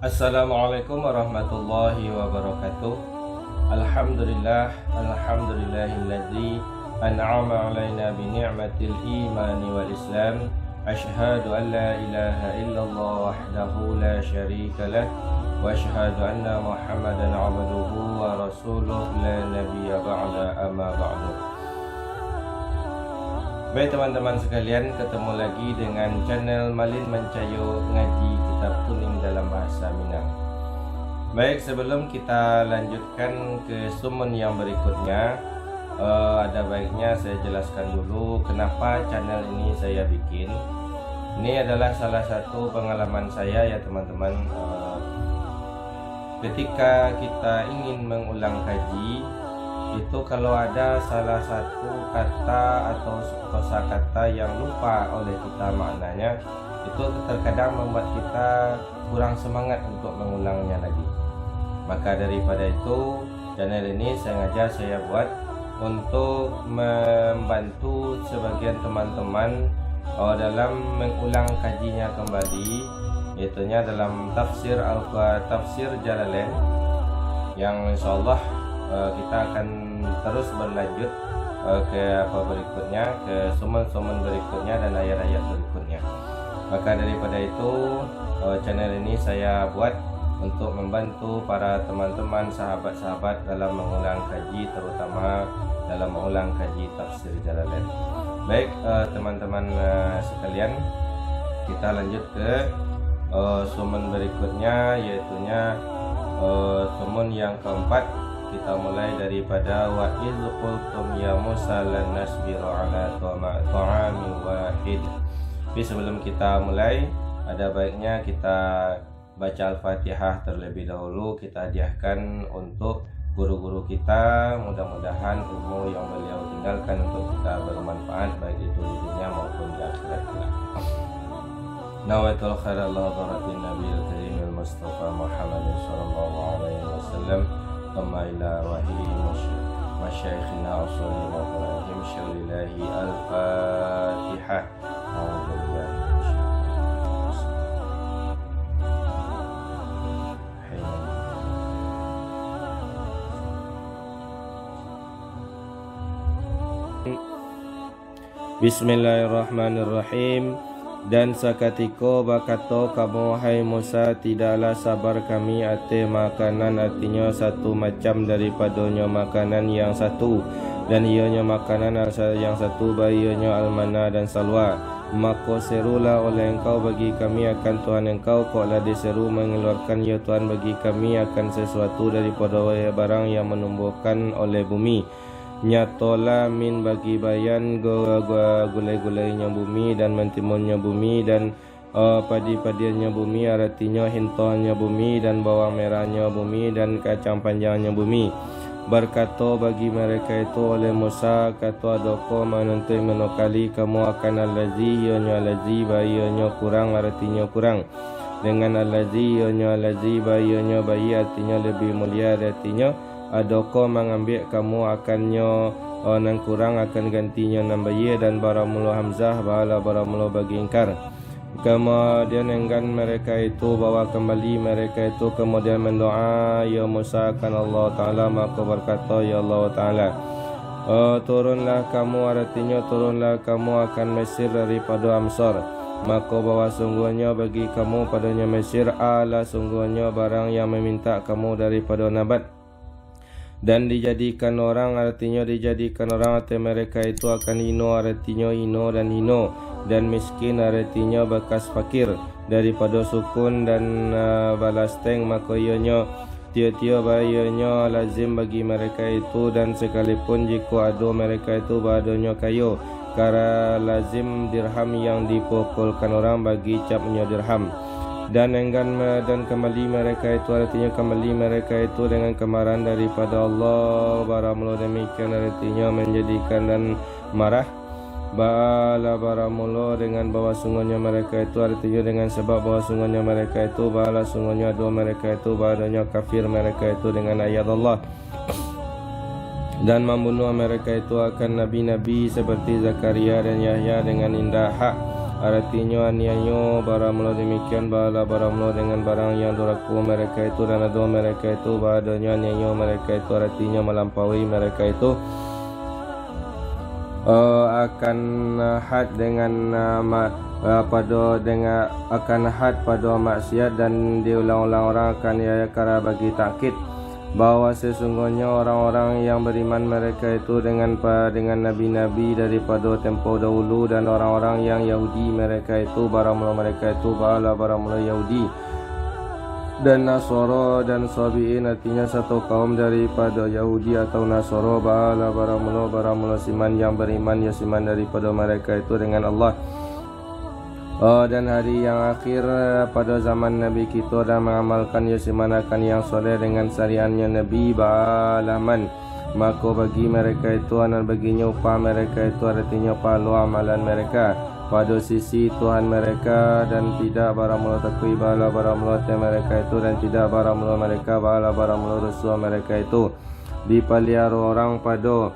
Assalamualaikum warahmatullahi wabarakatuh. Alhamdulillahilladzi an'ama alaina bi ni'matil imani wal islam. Asyhadu an la ilaha illallah wahdahu la syarika lah wa asyhadu anna Muhammadan 'abduhu wa rasuluh la nabiyya ba'da amma ba'du. Baik teman-teman sekalian, ketemu lagi dengan channel Malin Mancayo Ngaji Kitab Kuning dalam Bahasa Minang. Baik, sebelum kita lanjutkan ke sumen yang berikutnya, ada baiknya saya jelaskan dulu kenapa channel ini saya bikin. Ini adalah salah satu pengalaman saya ya teman-teman. Ketika kita ingin mengulang kaji, itu kalau ada salah satu kata atau kosakata yang lupa oleh kita maknanya, itu terkadang membuat kita kurang semangat untuk mengulangnya lagi. Maka daripada itu, channel ini sengaja saya buat untuk membantu sebagian teman-teman dalam mengulang kajinya kembali, yaitunya dalam tafsir Jalalain, yang insyaallah kita akan terus berlanjut ke berikutnya, ke sumen-sumen berikutnya dan ayat-ayat berikutnya. Maka daripada itu, channel ini saya buat untuk membantu para teman-teman, sahabat-sahabat dalam mengulang kaji, terutama dalam mengulang kaji tafsir Jalalain. Baik teman-teman sekalian, kita lanjut ke sumen berikutnya, yaitunya sumen yang keempat. Kita mulai daripada wa iz qultum ya Musa lan nasbiru ala ta'amin wahid. Tapi sebelum kita mulai, ada baiknya kita baca Al-Fatihah terlebih dahulu. Kita hadiahkan untuk guru-guru kita, mudah-mudahan ilmu yang beliau tinggalkan untuk kita bermanfaat baik itu di dunia maupun di akhirat kelak. Nawaitul khair ala hadratin nabiyil karimil mustafa Muhammadin sallallahu alaihi wasallam. Amma ila wahyi masyayikhina usulil mafahim syaulillahi al-fatihah. Bismillahirrahmanirrahim. Dan sakatiko bakato kamu hai Musa, tidaklah sabar kami ate makanan, artinya satu macam daripadanya makanan yang satu, dan ianya makanan yang satu bayinya almana dan salwa. Maka serulah oleh engkau bagi kami akan Tuhan engkau, koklah diseru mengeluarkan ya Tuhan bagi kami akan sesuatu daripada barang yang menumbuhkan oleh bumi. Nyatola min bagi bayan gulai-gulainya bumi dan mentimunnya bumi dan padi-padiannya bumi, artinya hintohnya bumi dan bawang merahnya bumi dan kacang panjangnya bumi. Berkata bagi mereka itu oleh Musa, kata adoko menentu menokali kamu akan alazi ianya alazi bayanya kurang, artinya kurang. Dengan alazi ianya alazi bayanya bayi, artinya lebih mulia, artinya adoko mengambil kamu akannya nang kurang akan gantinya nambaye, dan baramulu hamzah bala baramulu bagi ingkar. Kemudian enggan mereka itu bawa kembali mereka itu, kemudian mendoa ya Musa akan Allah Ta'ala, maka berkata ya Allah Ta'ala, turunlah kamu, artinya turunlah kamu akan Mesir daripada Amsar. Maka bawa sungguhnya bagi kamu padanya Mesir ala sungguhnya barang yang meminta kamu daripada nabat. Dan dijadikan orang, artinya dijadikan orang atau mereka itu akan hino, artinya hino dan hino, dan miskin artinya bekas fakir daripada sukun dan balasteng. Maka ianya tiap-tiap bayanya lazim bagi mereka itu, dan sekalipun jika ada mereka itu badannya kayu, kara lazim dirham yang dipukulkan orang bagi capnya dirham. Dan enggan dan kembali mereka itu, artinya kembali mereka itu dengan kemarahan daripada Allah. Baramula demikian, artinya menjadikan dan marah. Bala baramula dengan bawa sungguhnya mereka itu, artinya dengan sebab bawa sungguhnya mereka itu, bala sungguhnya dua mereka itu badannya kafir mereka itu dengan ayat Allah, dan membunuh mereka itu akan nabi-nabi seperti Zakaria dan Yahya dengan indah hak, artinya aniayo baramlo demikian bala baramlo dengan barang yang duraku mereka itu dan ado mereka itu badanya aniayo mereka itu artinya melampaui mereka itu akan had dengan akan had pada maksiat dan diulang-ulang orang akan yakara bagi takkid bahwa sesungguhnya orang-orang yang beriman mereka itu dengan nabi-nabi daripada tempoh dahulu dan orang-orang yang Yahudi mereka itu baramula mereka itu bala baramula Yahudi dan Nasara dan Sabi'in artinya satu kaum daripada Yahudi atau Nasara bala baramula siman yang beriman ya siman daripada mereka itu dengan Allah dan hari yang akhir pada zaman Nabi kita dan mengamalkan yasimanakan yang soleh dengan syariatnya Nabi ba'alaman maka bagi mereka itu dan baginya upah mereka itu artinya pahala amalan mereka pada sisi Tuhan mereka dan tidak baramula takwi bala baramula mereka itu dan tidak baramula mereka bala baramula rasul mereka itu dipelihara orang pada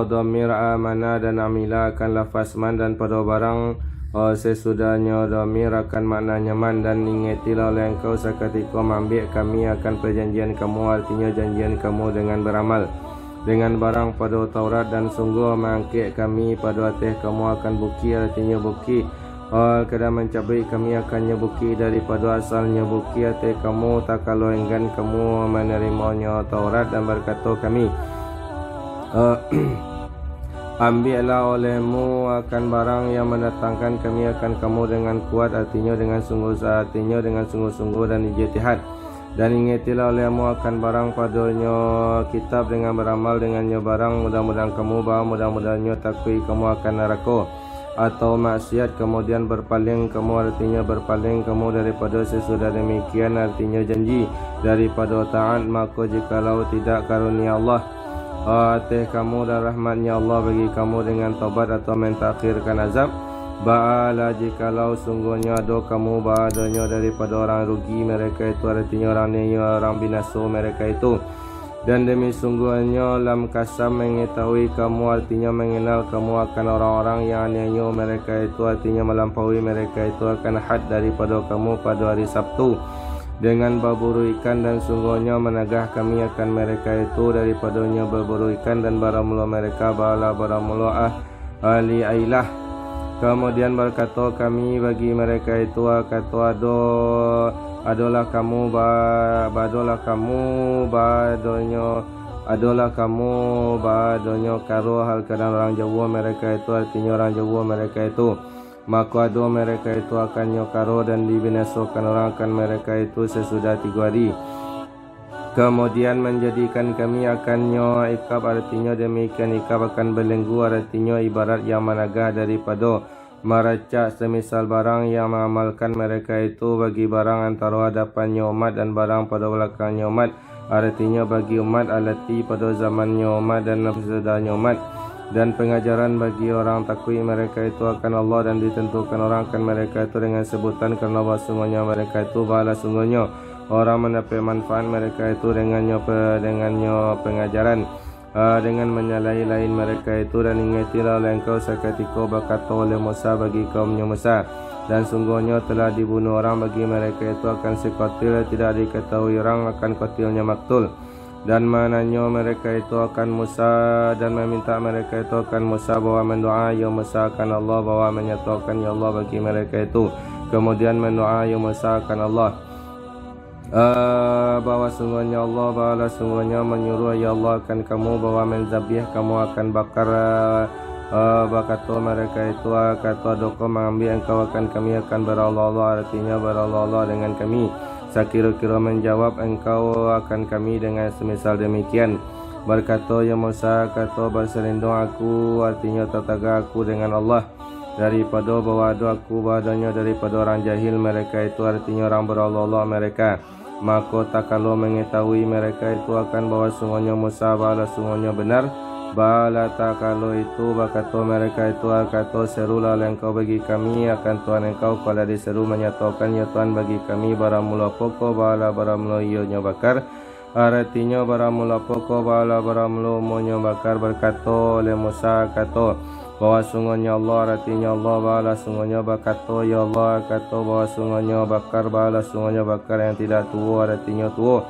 dhamir amana dan amila akan lafaz man dan pada barang sesudahnya dhamir akan makna nyaman dan ingetilah oleh engkau seketika mengambil kami akan perjanjian kamu artinya janjian kamu dengan beramal dengan barang pada Taurat dan sungguh mengangkit kami pada atas kamu akan buki artinya buki kadang mencabai kami akannya buki daripada asalnya buki atas kamu tak kalau enggan kamu menerimanya Taurat dan berkata kami ambillah olehmu akan barang yang mendatangkan kami akan kamu dengan kuat artinya dengan sungguh-sungguh dan ijtihad dan ingetilah olehmu akan barang padanya kitab dengan beramal dengannya barang mudah-mudahan kamu bahawa mudah-mudahannya takwi kamu akan neraka atau maksiat kemudian berpaling kamu artinya berpaling kamu daripada sesudah demikian artinya janji daripada taat maka jikalau tidak karunia Allah atas kamu dan rahmatnya Allah bagi kamu dengan taubat atau mentakhirkan azab ba'ala jikalau sungguhnya ada kamu ba'adanya daripada orang rugi mereka itu artinya orang binasa mereka itu dan demi sungguhnya lam kasam mengetahui kamu artinya mengenal kamu akan orang-orang yang aniaya mereka itu artinya melampaui mereka itu akan had daripada kamu pada hari Sabtu dengan berburu ikan dan sungguhnya menagah kami akan mereka itu daripadanya berburu ikan dan baramula mereka bala baramula ahli ailah kemudian berkata kami bagi mereka itu kata adalah kamu badonyo karo hal kadang orang Jawa mereka itu artinya orang Jawa mereka itu maka doa mereka itu akan nyokaro dan dibinasakan orang akan mereka itu sesudah 3 hari kemudian menjadikan kami akan ikab artinya demikian ikab akan belenggu artinya ibarat yang managah daripada maracak semisal barang yang mengamalkan mereka itu bagi barang antara hadapannya umat dan barang pada belakangnya umat artinya bagi umat alati pada zamannya umat dan sesudahnya umat dan pengajaran bagi orang takwi mereka itu akan Allah dan ditentukan orang akan mereka itu dengan sebutan karena sungguhnya mereka itu bahala sungguhnya orang mendapat manfaat mereka itu dengannya pengajaran dengan menyalahi lain mereka itu dan ingatilah oleh engkau seketika berkata oleh Musa bagi kaumnya Musa dan sungguhnya telah dibunuh orang bagi mereka itu akan sekotil tidak diketahui orang akan kotilnya maktul dan mananya mereka itu akan Musa dan meminta mereka itu akan Musa bahwa mendoa ya Musa akan Allah bahwa menyatakan ya Allah bagi mereka itu kemudian mendoa ya Musa akan Allah bahwa sungguhnya Allah bahwa sungguhnya menyuruh ya Allah akan kamu bahwa menzabih kamu akan bakar berkata mereka itu kata doko mengambil engkau akan kami akan berallah artinya berallah dengan kami sekira-kira menjawab engkau akan kami dengan semisal demikian berkata ya Musa kata berselindung aku artinya tataga aku dengan Allah daripada bawado aku badanya daripada orang jahil mereka itu artinya orang berallah mereka maka tak kalau mengetahui mereka itu akan bahwa sungguhnya Musa bala sungguhnya benar bala tak kalau itu berkata mereka itu kata serulah engkau bagi kami akan Tuhan engkau kalau diseru menyatakan ya Tuhan bagi kami baramula pokok bala baramula ionya bakar artinya baramula pokok bala baramula umonya bakar berkata oleh Musa kata bahwa sungguhnya Allah artinya Allah bala sungguhnya bakato ya Allah kato bahwa sungguhnya bakar bala sungguhnya bakar yang tidak tua artinya tua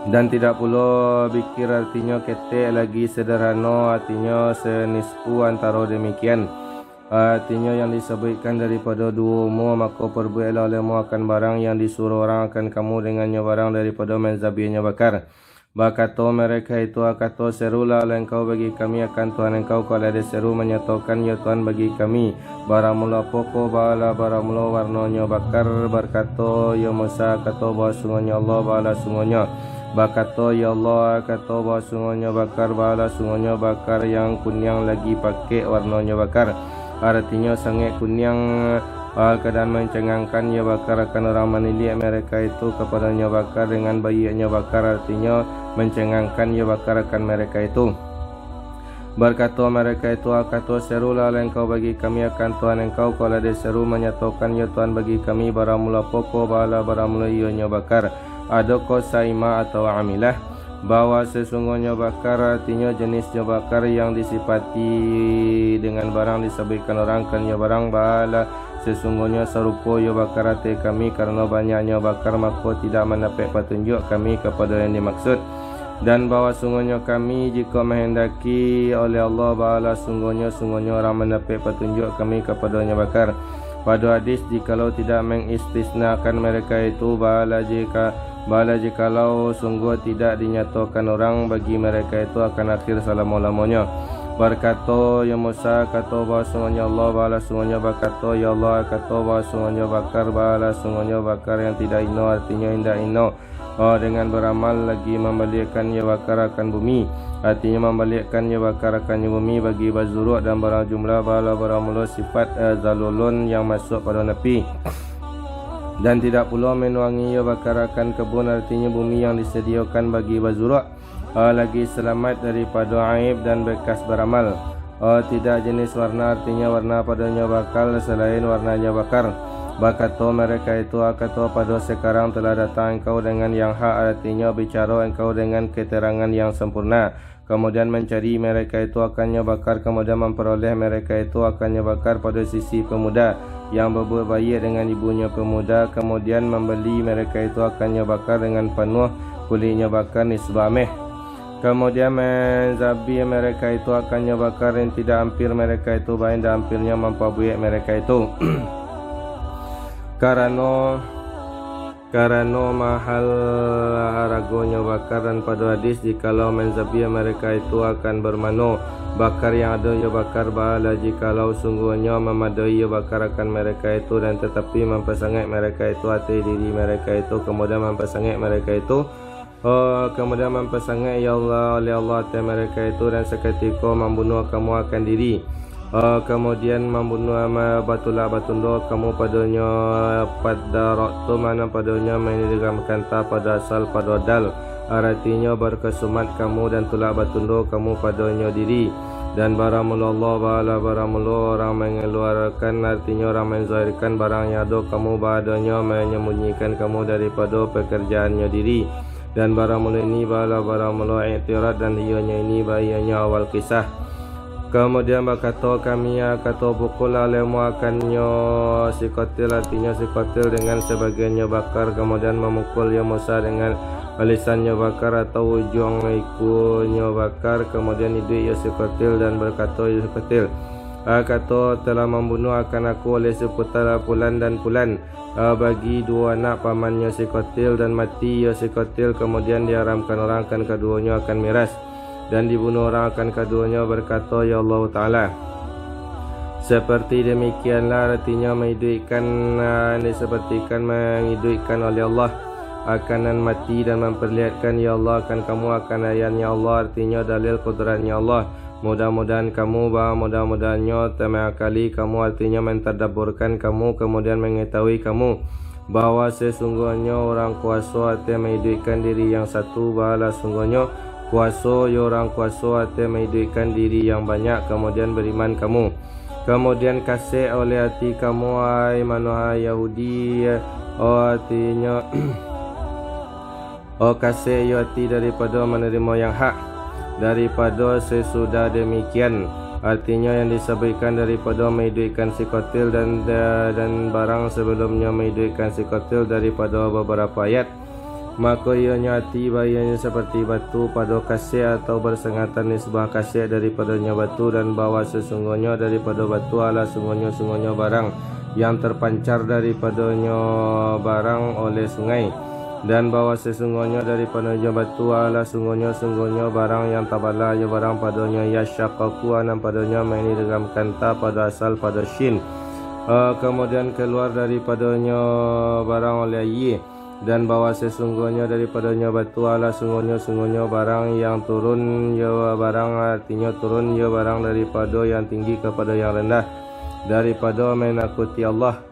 dan tidak pula bikir artinya ketek lagi sederhana artinya senisfu antara demikian artinya yang disebutkan daripada dua umur maka perbuatlah olehmu akan barang yang disuruh orang akan kamu dengannya barang daripada menzabinya bakar. Bakato mereka itu akato serulah oleh engkau bagi kami akan Tuhan engkau kalau ada seru menyatakan ya Tuhan bagi kami baramula pokok bala baramula warnanya bakar berkato ya Musa kato bahwa sungguhnya Allah bala sungguhnya bakato ya Allah kato bahwa sungguhnya bakar bala sungguhnya bakar yang kunyang lagi pakai warnanya bakar artinya sangat kunyang keadaan mencengangkan ya bakar akan orang menilik mereka itu kepadanya bakar dengan bayinya bakar artinya mencengangkan ya bakar akan mereka itu. Berkata mereka itu akato serulah engkau bagi kami akan Tuhan engkau kalau ada seru menyatakan ya Tuhan bagi kami baramula pokok bala baramula ianya bakar adakah saima atau amilah bahwa sesungguhnya bakar artinya jenisnya bakar yang disifati dengan barang disebutkan orang kan ya barang bala sesungguhnya serupa ya bakar hati kami karena banyaknya bakar maka tidak mendapat petunjuk kami kepada yang dimaksud dan bahwa sungguhnya kami jika menghendaki oleh Allah bala sungguhnya orang mendapat petunjuk kami kepadanya bakar pada hadis jikalau tidak mengistisnakan mereka itu bala jikalau sungguh tidak dinyatakan orang bagi mereka itu akan akhir selama-lamanya. Berkata ya Musa kata bahwa sungguhnya Allah bala sungguhnya berkata ya Allah kata bahwa sungguhnya bakar bala sungguhnya bakar yang tidak ino artinya indah ino dengan beramal lagi membalikkan ya bakar akan bumi artinya membalikkan ya bakar akan bumi bagi bazuruk dan barang jumlah bala baramula sifat zalulun yang masuk pada napi dan tidak pula menuangi ya bakar akan kebun artinya bumi yang disediakan bagi bazuruk lagi selamat daripada aib dan bekas beramal tidak jenis warna artinya warna padanya bakal selain warnanya bakar bakato mereka itu akato pada sekarang telah datang engkau dengan yang hak artinya bicara engkau dengan keterangan yang sempurna kemudian mencari mereka itu akannya bakar kemudian memperoleh mereka itu akannya bakar pada sisi pemuda yang berbuat baik dengan ibunya pemuda kemudian membeli mereka itu akannya bakar dengan penuh kulitnya bakar nisbameh kemudian menzabi mereka itu akannya bakar yang tidak hampir mereka itu baik dan hampirnya memperbuat mereka itu karena mahal haragonya bakar dan pada hadis jikalau menzabi mereka itu akan bermano bakar yang ada ya bakar bala jikalau sungguhnya memadai ya bakar akan mereka itu dan tetapi mempersangat mereka itu hati diri mereka itu kemudian mempersangat mereka itu kemudian mempersangat ya Allah oleh Allah hati mereka itu dan seketika membunuh kamu akan diri kemudian membunuh batulah batundo kamu padanya pada waktu mana padanya menidamkan ta pada asal pada dal artinya berkesumat kamu dan tulak batundo kamu padanya diri dan baramullah Allah bala baramullah orang mengeluarkan artinya orang menzahirkan barang yang ada kamu padanya menyembunyikan kamu daripada pekerjaannya diri dan baramullah ini bala baramullah i'tirad dan ianya ini bahayanya awal kisah. Kemudian berkata kami kata pukul alemu akannya sikotil artinya sikotil dengan sebagiannya bakar kemudian memukul ya Musa dengan lisannya bakar atau ujung ikunya bakar kemudian hidup ya sikotil dan berkata ya sikotil kata telah membunuh akan aku oleh seputar pulan dan pulan bagi dua anak pamannya sikotil dan mati ya sikotil kemudian diharamkan orang akan keduanya akan miras dan dibunuh orang akan keduanya berkata ya Allah Ta'ala seperti demikianlah artinya menghidupkan disepertikan menghidupkan oleh Allah akanan mati dan memperlihatkan ya Allah akan kamu akan ayatnya Allah artinya dalil kudratnya Allah mudah-mudahan kamu mudah-mudahannya temakali kamu artinya mentadabburkan kamu kemudian mengetahui kamu bahwa sesungguhnya orang kuasa artinya menghidupkan diri yang satu bahala sungguhnya kuasa ya orang kuasa artinya menghidupkan diri yang banyak kemudian beriman kamu kemudian kasih oleh hati kamu ai manusia Yahudi artinya kasih ya hati daripada menerima yang hak daripada sesudah demikian Artinya yang disebutkan daripada maiduikan si kotil dan barang sebelumnya maiduikan si kotil daripada beberapa ayat. Maka ianya hati bayanya seperti batu pada kasih atau bersengatan nisbah kasih daripadanya batu, dan bahwa sesungguhnya daripada batu ala sungguhnya barang yang terpancar daripadanya barang oleh sungai, dan bahwa sesungguhnya daripadanya batu ala sungguhnya barang yang tabala ya barang padanya yasyaqaqu anam padanya maini dengan kanta pada asal pada shin. Kemudian keluar daripadanya barang oleh ye, dan bahwa sesungguhnya daripadanya batu ala sungguhnya barang yang turun ya barang, artinya turun ya barang daripada yang tinggi kepada yang rendah daripada menakuti Allah.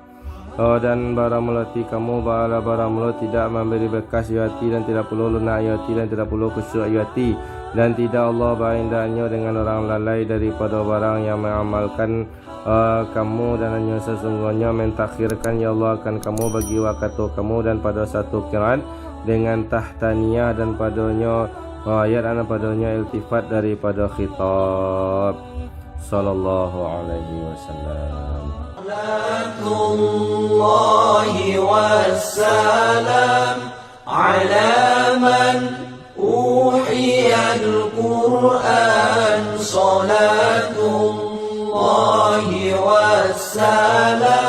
Dan barang melati kamu bala barang melati tidak memberi bekas yati, dan tidak perlu lunak yati, dan tidak perlu khusyuk yati, dan tidak Allah berindahnya dengan orang lalai daripada barang yang mengamalkan kamu, dan hanya sesungguhnya mentakhirkan ya Allah akan kamu bagi waktu kamu. Dan pada satu qiraat dengan tahtaniyah dan padanya ayat dan padanya iltifat daripada khitab sallallahu alaihi wasallam. Salatullahi wassalam ala man uhiyal Qur'an. Salatullahi wassalam